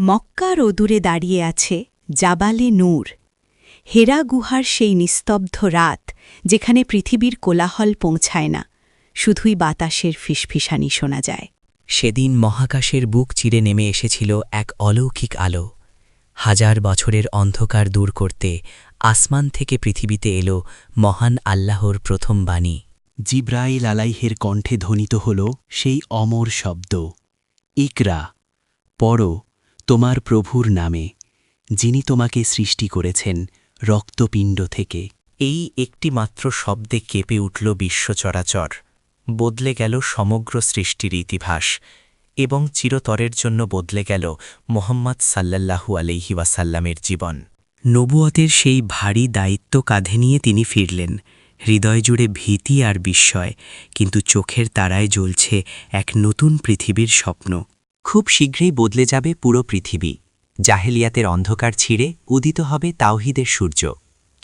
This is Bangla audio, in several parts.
মক্কার অদূরে দাঁড়িয়ে আছে জাবালে নূর, হেরা গুহার সেই নিস্তব্ধ রাত, যেখানে পৃথিবীর কোলাহল পৌঁছায় না, শুধুই বাতাসের ফিসফিসানি শোনা যায়। সেদিন মহাকাশের বুক চিরে নেমে এসেছিল এক অলৌকিক আলো। হাজার বছরের অন্ধকার দূর করতে আসমান থেকে পৃথিবীতে এলো মহান আল্লাহর প্রথম বাণী। জিব্রাইল আলাইহের কণ্ঠে ধ্বনিত হল সেই অমর শব্দ, ইকরা, পড়ো তোমার প্রভুর নামে, যিনি তোমাকে সৃষ্টি করেছেন রক্তপিণ্ড থেকে। এই একটি মাত্র শব্দে কেঁপে উঠল বিশ্ব চরাচর, বদলে গেল সমগ্র সৃষ্টির ইতিহাস এবং চিরতরের জন্য বদলে গেল মোহাম্মদ সাল্লাল্লাহু আলাইহি ওয়াসাল্লামের জীবন। নবুয়তের সেই ভারী দায়িত্ব কাঁধে নিয়ে তিনি ফিরলেন, হৃদয় জুড়ে ভীতি আর বিস্ময়, কিন্তু চোখের তারায় জ্বলছে এক নতুন পৃথিবীর স্বপ্ন। খুব শীঘ্রই বদলে যাবে পুরো পৃথিবী, জাহেলিয়াতের অন্ধকার ছিঁড়ে উদিত হবে তাওহীদের সূর্য,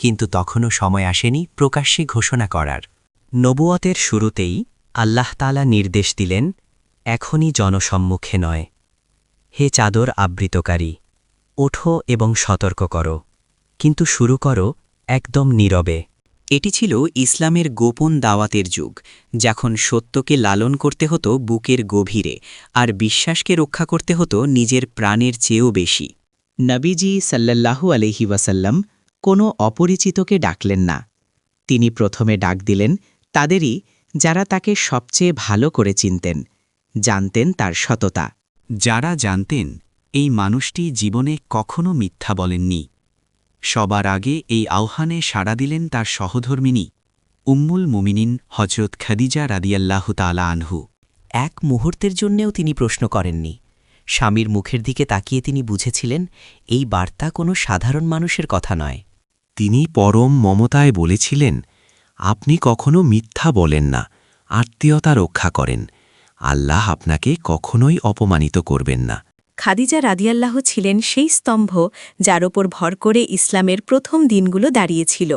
কিন্তু তখনও সময় আসেনি প্রকাশ্যে ঘোষণা করার। নবুয়তের শুরুতেই আল্লাহ তাআলা নির্দেশ দিলেন, এখনই জনসম্মুখে নয়। হে চাদর আবৃতকারী, ওঠো এবং সতর্ক করো, কিন্তু শুরু করো একদম নীরবে। এটি ছিল ইসলামের গোপন দাওয়াতের যুগ, যখন সত্যকে লালন করতে হতো বুকের গভীরে, আর বিশ্বাসকে রক্ষা করতে হতো নিজের প্রাণের চেয়েও বেশি। নবীজি সাল্লাল্লাহু আলাইহি ওয়াসাল্লাম কোনো অপরিচিতকে ডাকলেন না। তিনি প্রথমে ডাক দিলেন তাদেরই যারা তাকে সবচেয়ে ভালো করে চিনতেন, জানতেন তার সততা। যারা জানতেন এই মানুষটি জীবনে কখনো মিথ্যা বলেননি। সবার আগে এই আহ্বানে সাড়া দিলেন তার সহধর্মিনী উম্মুল মুমিনিন হজরত খাদিজা রাদিয়াল্লাহু তাআলা আনহু। এক মুহূর্তের জন্যেও তিনি প্রশ্ন করেননি। স্বামীর মুখের দিকে তাকিয়ে তিনি বুঝেছিলেন এই বার্তা কোনো সাধারণ মানুষের কথা নয়। তিনি পরম মমতায় বলেছিলেন, আপনি কখনো মিথ্যা বলেন না, আত্মীয়তা রক্ষা করেন, আল্লাহ আপনাকে কখনোই অপমানিত করবেন না। খাদিজা রাদিয়াল্লাহ ছিলেন সেই স্তম্ভ যার ওপর ভর করে ইসলামের প্রথম দিনগুলো দাঁড়িয়েছিল।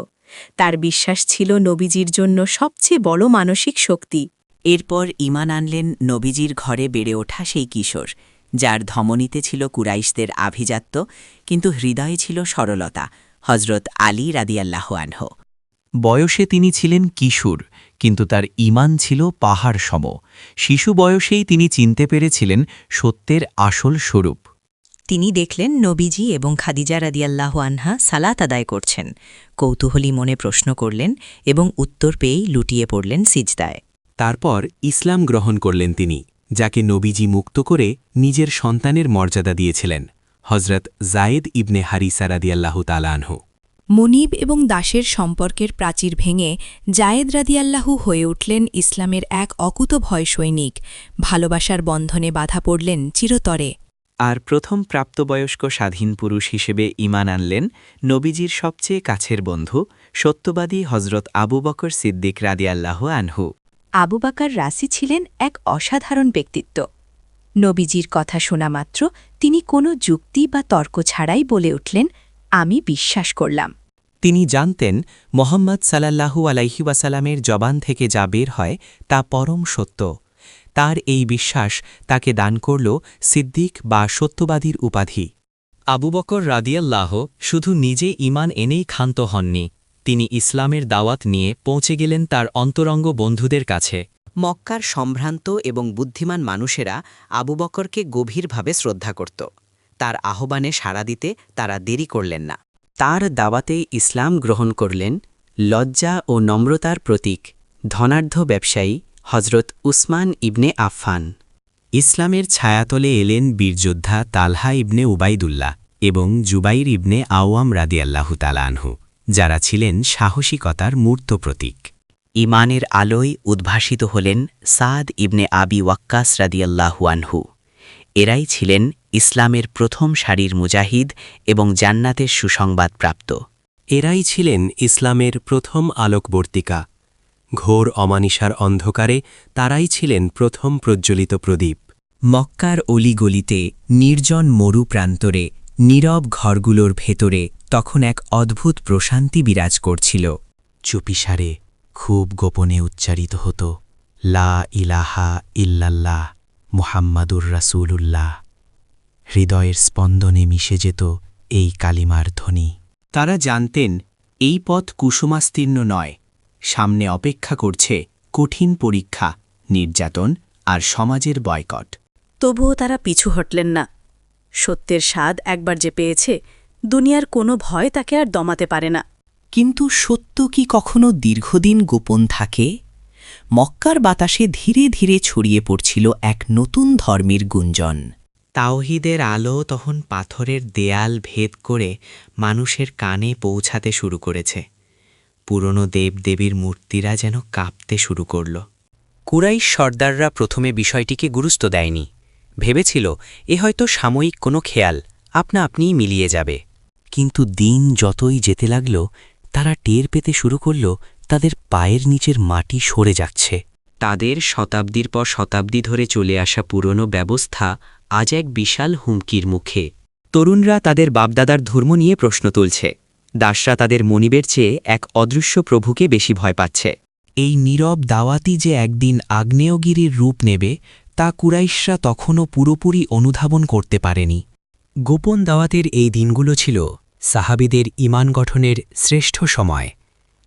তার বিশ্বাস ছিল নবীজির জন্য সবচেয়ে বড় মানসিক শক্তি। এরপর ঈমান আনলেন নবীজির ঘরে বেড়ে ওঠা সেই কিশোর, যার ধমনীতে ছিল কুরাইশদের আভিজাত্য, কিন্তু হৃদয়ে ছিল সরলতা, হজরত আলী রাদিয়াল্লাহু আনহু। বয়সে তিনি ছিলেন কিশোর, কিন্তু তার ঈমান ছিল পাহাড় সম। শিশু বয়সেই তিনি চিনতে পেরেছিলেন সত্যের আসল স্বরূপ। তিনি দেখলেন নবীজি এবং খাদিজা রাদিয়াল্লাহু আনহা সালাত আদায় করছেন। কৌতূহলী মনে প্রশ্ন করলেন এবং উত্তর পেয়েই লুটিয়ে পড়লেন সিজদায়। তারপর ইসলাম গ্রহণ করলেন তিনি, যাকে নবীজি মুক্ত করে নিজের সন্তানের মর্যাদা দিয়েছিলেন, হজরত জায়েদ ইবনে হারিসা রাদিয়াল্লাহু তাআলা আনহু। মুনিব এবং দাসের সম্পর্কের প্রাচীর ভেঙে জায়েদ রাদিয়াল্লাহু হয়ে উঠলেন ইসলামের এক অকুতভয় সৈনিক। ভালোবাসার বন্ধনে বাধা পড়লেন চিরতরে। আর প্রথম প্রাপ্তবয়স্ক স্বাধীন পুরুষ হিসেবে ঈমান আনলেন নবীজির সবচেয়ে কাছের বন্ধু, সত্যবাদী হজরত আবু বকর সিদ্দিক রাদিয়াল্লাহু আনহু। আবু বকর রাসি ছিলেন এক অসাধারণ ব্যক্তিত্ব। নবীজির কথা শোনা মাত্র তিনি কোনো যুক্তি বা তর্ক ছাড়াই বলে উঠলেন, আমি বিশ্বাস করলাম। তিনি জানতেন মোহাম্মদ সাল্লাল্লাহু আলাইহি ওয়াসাল্লামের জবান থেকে যা বের হয় তা পরম সত্য। তার এই বিশ্বাস তাকে দান করল সিদ্দিক বা সত্যবাদীর উপাধি। আবু বকর রাদিয়াল্লাহু শুধু নিজে ঈমান এনেই ক্ষান্ত হননি, তিনি ইসলামের দাওয়াত নিয়ে পৌঁছে গেলেন তার অন্তরঙ্গ বন্ধুদের কাছে। মক্কার সম্ভ্রান্ত এবং বুদ্ধিমান মানুষেরা আবু বকরকে গভীরভাবে শ্রদ্ধা করত। তার আহ্বানে সাড়া দিতে তারা দেরি করলেন না। তার দাওয়াতে ইসলাম গ্রহণ করলেন লজ্জা ও নম্রতার প্রতীক ধনাঢ্য ব্যবসায়ী হজরত উসমান ইবনে আফফান। ইসলামের ছায়াতলে এলেন বীরযোদ্ধা তালহা ইবনে উবাইদুল্লাহ এবং জুবাইর ইবনে আওয়াম রাদিয়াল্লাহু তাআলা আনহু, যারা ছিলেন সাহসিকতার মূর্ত প্রতীক। ঈমানের আলোয় উদ্ভাসিত হলেন সাদ ইবনে আবি ওয়াক্কাস রাদিয়াল্লাহু আনহু। এরাই ছিলেন ইসলামের প্রথম সারির মুজাহিদ এবং জান্নাতের সুসংবাদপ্রাপ্ত। এরাই ছিলেন ইসলামের প্রথম আলোকবর্তিকা। ঘোর অমানিসার অন্ধকারে তারাই ছিলেন প্রথম প্রজ্জ্বলিত প্রদীপ। মক্কার অলিগলিতে, নির্জন মরু প্রান্তরে, নীরব ঘরগুলোর ভেতরে তখন এক অদ্ভুত প্রশান্তি বিরাজ করছিল। চুপিসারে খুব গোপনে উচ্চারিত হতো, লা ইলাহা ইল্লাল্লাহ মুহাম্মাদুর রাসূলুল্লাহ। হৃদয়ের স্পন্দনে মিশে যেত এই কালিমার ধ্বনি। তারা জানতেন এই পথ কুসুমাস্তীর্ণ নয়, সামনে অপেক্ষা করছে কঠিন পরীক্ষা, নির্যাতন আর সমাজের বয়কট। তবুও তারা পিছু হটলেন না। সত্যের স্বাদ একবার যে পেয়েছে, দুনিয়ার কোনো ভয় তাকে আর দমাতে পারে না। কিন্তু সত্য কি কখনো দীর্ঘদিন গোপন থাকে? মক্কার বাতাসে ধীরে ধীরে ছড়িয়ে পড়ছিল এক নতুন ধর্মের গুঞ্জন। তাওহীদের আলো তখন পাথরের দেয়াল ভেদ করে মানুষের কানে পৌঁছাতে শুরু করেছে। পুরনো দেবদেবীর মূর্তিরা যেন কাঁপতে শুরু করল। কুরাইশ সর্দাররা প্রথমে বিষয়টিকে গুরুত্ব দেয়নি, ভেবেছিল এ হয়তো সাময়িক কোনো খেয়াল, আপনা আপনিই মিলিয়ে যাবে। কিন্তু দিন যতই যেতে লাগল, তারা টের পেতে শুরু করল তাদের পায়ের নিচের মাটি সরে যাচ্ছে। তাদের শতাব্দীর পর শতাব্দী ধরে চলে আসা পুরনো ব্যবস্থা আজ এক বিশাল হুমকির মুখে। তরুণরা তাদের বাপদাদার ধর্ম নিয়ে প্রশ্ন তুলছে, দাসরা তাদের মনিবের চেয়ে এক অদৃশ্য প্রভুকে বেশি ভয় পাচ্ছে। এই নীরব দাওয়াতি যে একদিন আগ্নেয়গিরির রূপ নেবে, তা কুরাইশরা তখনও পুরোপুরি অনুধাবন করতে পারেনি। গোপন দাওয়াতের এই দিনগুলো ছিল সাহাবীদের ঈমান গঠনের শ্রেষ্ঠ সময়।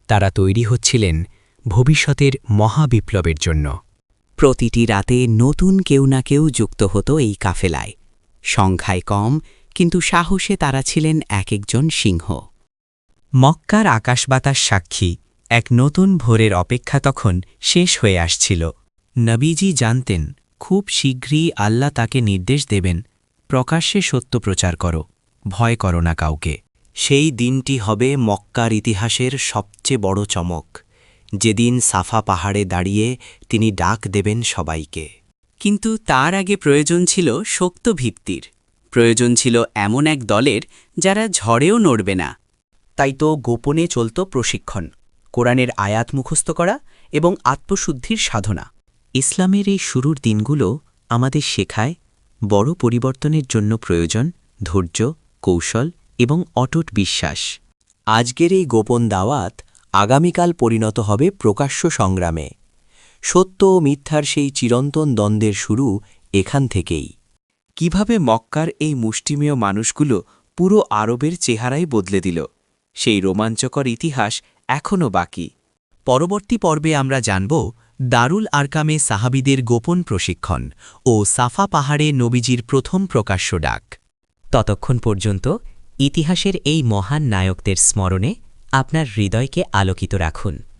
তারা তৈরি হচ্ছিলেন ভবিষ্যতের মহাবিপ্লবের জন্য। প্রতিটি রাতে নতুন কেউ না কেউ যুক্ত হতো এই কাফেলায়। সংখ্যায় কম, কিন্তু সাহসে তারা ছিলেন এক একজন সিংহ। মক্কার আকাশবাতাস সাক্ষী, এক নতুন ভোরের অপেক্ষা তখন শেষ হয়ে আসছিল। নবীজি জানতেন খুব শীঘ্রই আল্লাহ তাকে নির্দেশ দেবেন, প্রকাশ্যে সত্য প্রচার করো, ভয় করো না কাউকে। সেই দিনটি হবে মক্কার ইতিহাসের সবচেয়ে বড় চমক, যেদিন সাফা পাহাড়ে দাঁড়িয়ে তিনি ডাক দেবেন সবাইকে। কিন্তু তার আগে প্রয়োজন ছিল শক্ত ভিত্তির, প্রয়োজন ছিল এমন এক দলের যারা ঝড়েও নড়বে না। তাই তো গোপনে চলত প্রশিক্ষণ, কোরআনের আয়াত মুখস্থ করা এবং আত্মশুদ্ধির সাধনা। ইসলামের এই শুরুর দিনগুলো আমাদের শেখায় বড় পরিবর্তনের জন্য প্রয়োজন ধৈর্য, কৌশল এবং অটুট বিশ্বাস। আজকের এই গোপন দাওয়াত আগামীকাল পরিণত হবে প্রকাশ্য সংগ্রামে। সত্য ও মিথ্যার সেই চিরন্তন দ্বন্দ্বের শুরু এখান থেকেই। কিভাবে মক্কার এই মুষ্টিমেয় মানুষগুলো পুরো আরবের চেহারাই বদলে দিল, সেই রোমাঞ্চকর ইতিহাস এখনও বাকি। পরবর্তী পর্বে আমরা জানব দারুল আরকামে সাহাবীদের গোপন প্রশিক্ষণ ও সাফা পাহাড়ে নবীজির প্রথম প্রকাশ্য ডাক। ততক্ষণ পর্যন্ত ইতিহাসের এই মহান নায়কদের স্মরণে আপনার হৃদয়কে আলোকিত রাখুন।